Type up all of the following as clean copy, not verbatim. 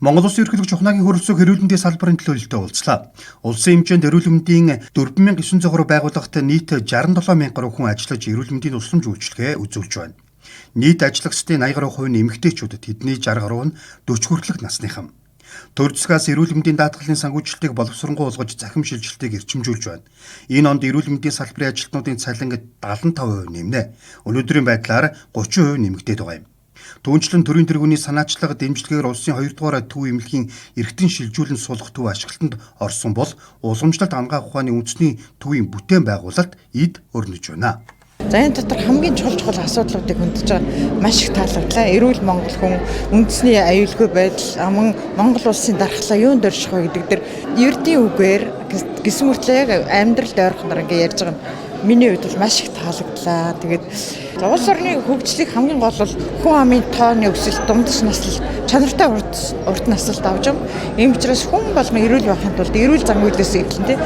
Монгол Улсын ерөнхийлөгч ухнаагийн хөрөлсөг эрүүл мэндийн салбарын төлөөлөлтөд уулзлаа. Улсын хэмжээнд эрүүл мэндийн 4900 байгууллагт нийт 67 мянган гаруй хүн ажиллаж эрүүл мэндийн тусламж үйлчилгээ үзүүлж байна. Нийт ажиллагчдын 80 гаруй хувь нь эмэгтэйчүүд, тэдний 60 гаруй нь 40 хүртэлх насныхан. Төр засгаас эрүүл мэндийн даатгалын санхүүжилтийг боловсронгуй болгож захим шилжилтийг эрчимжүүлж байна. Энэ онд эрүүл мэндийн салбарын ажилтнуудын цалин 75% нэмнэ. Өнөөдрийн байдлаар 30% нэмэгдээд байгаа юм. Түүнчлэн төрийн тэргүүний санаачлага дэмжлэгээр улсын 2 дугаар төв эмнэлгийн эргэтэн шилжүүлэн суулгах төв ашиглалтанд орсон бол уламжлалт хамгаалах ухааны үндэсний төвийн бүтээн байгуулалт эд өрнөж байна. За энэ дотор хамгийн чухал асуудлуудыг хөндөж байгаа маш их таалагдлаа. Эрүүл Монгол хүн, үндэсний аюулгүй байдал, Монгол улсын дархлаа юунд орших вэ гэдэг дээр ердийн үгээр гисэн мөртлөө яг амьдралд ойрхоноор ингэ ярьж байгаа нь миний хувьд бол маш их таалагдлаа. Тэгээд улс орны хөгжлийг хамгийн гол бол хүн амын тооны өсөлт, дундаж наслал, чанартай урт наслалт авч байгаа. Ийм учраас хүн болгон эрүүл байхын тулд эрүүл зан үйлээс эхэлнэ.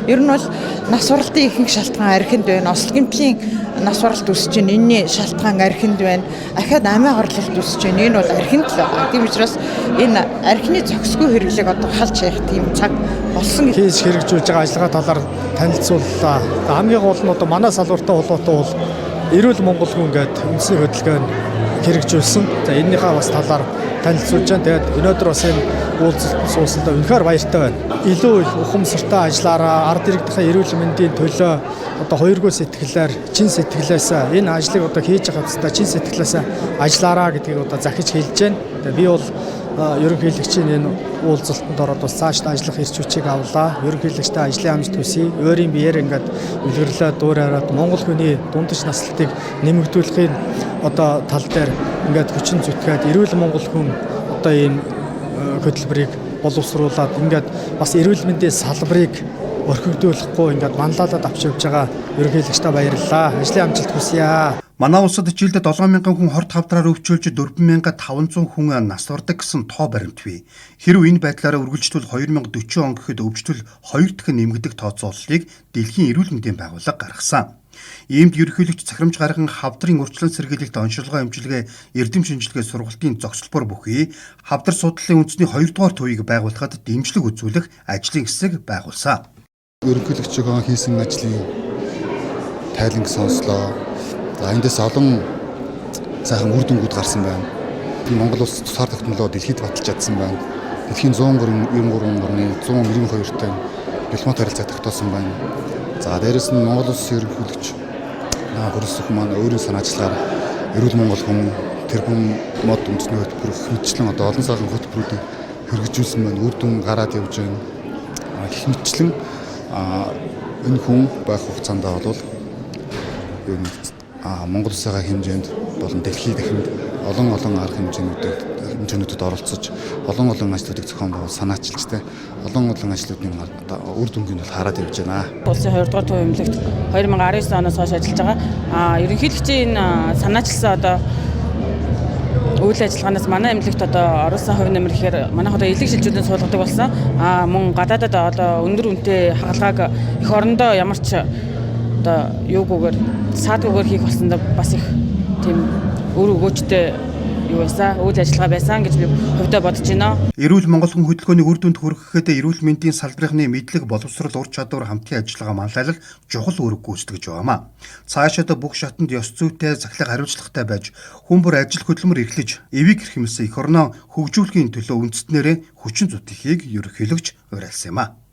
Ер нь бол нас уралтын ихэнх шалтгаан архинд байна. Осол гэмтлийн нас уралт үүсэж байна. Энэний шалтгаан архинд байна. Ахаад амиа горлолт үүсэж байна. Энэ бол архинд л байна. Тийм учраас энэ архины зохисгүй хэрэглээг одоо халж яах тийм цаг болсон гэж хийж хэрэгжүүлж байгаа ажиллагаа талаар танилцууллаа. Хамгийн гол нь одоо манай салбартай холбоотой бол эрүүл Монгол хүн гэдэг үндэсний хөдөлгөөнд хэрэгжүүлсэн. За энэнийхээ бас талаар танилцуулж байна. Тэгээд өнөөдөр бас энэ уулзалт сууснаа үнэхээр баяртай байна. Илүү их ухамсартай ажиллаараа ард иргэдийн эрүүл мэндийн төлөө одоо хоёргүй сэтгэлээр чин сэтгэлээс энэ ажлыг одоо хийж байгаа хэвээр чин сэтгэлээс ажиллаараа гэдгийг одоо захиж хэлж байна. Тэгээд би бол ерөнхийлөгчийн энэ уулзалтанд ороод бас цаашдаа ажиллах эрч хүчийг авлаа. Ерөнхийлөгчтэй ажлын амжилт хүсье. Өөрийн биеэр ингээд үлгэрлээ дуурайраад Монгол хүний дундаж наслалтыг нэмэгдүүлэхийн одоо тал дээр ингээд хүчин зүтгээд эрүүл Монгол хүн одоо энэ хөтөлбөрийг боловсруулад ингээд бас эрүүл мэндийн салбарыг орхигдуулахгүй ингээд манлайлаад авч явж байгаа ерөнхийлөгчтэй баярлалаа. Ажлын амжилт хүсье. Манай улсад жилдээ 7000 хүн хорт хавдраар өвчүүлж 4500 хүн нас бардаг гэсэн тоо баримт бий. Хэрв энэ байдлаараа үргэлжлүүл 2040 он гэхэд өвчтөл 2 дахин нэмэгдэх тооцооллыг Дэлхийн эрүүл мэндийн байгууллага гаргасан. Иймд ерөнхийлөгч захирамж гарган хавдрын урьдчилан сэргийлэлт оншилгоо эмчилгээ эрдэм шинжилгээ сургалтын зохицолбор бүхий хавдар судлалын үндэсний 2 дугаар төвийг байгуулахад дэмжлэг үзүүлэх ажлын хэсэг байгуулсан. Ерөнхийлөгчийн хийсэн ажлын тайланг сонслоо. За эндээс олон сайхан үр дүнгууд гарсан байна. Монгол улс тусгаар тогтнолоо дэлхийд баталж чадсан байна. Дэлхийн 193 орны 192-тай дипломат харилцаа тогтоосон байна. За дээрэс нь Монгол улсын ерөнхийлөгч хөрөлсөх маань өөрийн санаачлагаар эрүүл Монгол хүн тэрбум мод үндэсний хөтөлбөр хэмжлэн одоо олон сайхан хөтөлбөрүүдийг хэрэгжүүлсэн байна. Үр дүн гараад явж байна. Гэх мэтчлэн энэ хүн байх хугацаанд бол Монгол улсын хэмжээнд болон дэлхийн дахинд олон арга хэмжээнүүдэд оролцож олон ажлуудыг зохион байгуул санаачилжтэй олон ажлуудын үр дүнг нь хараад явж байна. Улсын 2 дугаар төв эмнэлэгт 2019 оноос хойш ажиллаж байгаа. Ерөнхийлөгчийн санаачилсан одоо үйл ажиллагаанаас манай эмнэлэгт одоо оруулсан хувь нэмэр гэхээр манайх одоо элэг шилжүүлэн суулгадаг болсон. Мөн гадаадад одоо өндөр үнэтэй хагалгааг эх орондоо ямар ч одоо юугүйгээр саадгүйгээр хийх болсондоо бас их тийм өр өгөөжтэй юу байсан үйл ажиллагаа байсан гэж би хувьдаа бодож байна. Эрүүл Монгол хүн хөдөлгөөний үр дүнд хүрэхэд эрүүл мэндийн салбарын мэдлэг боловсрол ур чадвар хамтын ажиллагаа манлайлал чухал үүрэг гүйцэтгэж байгаамаа. Цаашаа бүх шатанд ёс зүйтэй захлах хариуцлагатай байж хүн бүр ажил хөдөлмөр эрхлэж эвийг хэрхэмсэн эх орноо хөгжүүлэхийн төлөө үндэстнэрээ хүчин зүтгэхийг ерөнхийлөгч уриалсан юм а.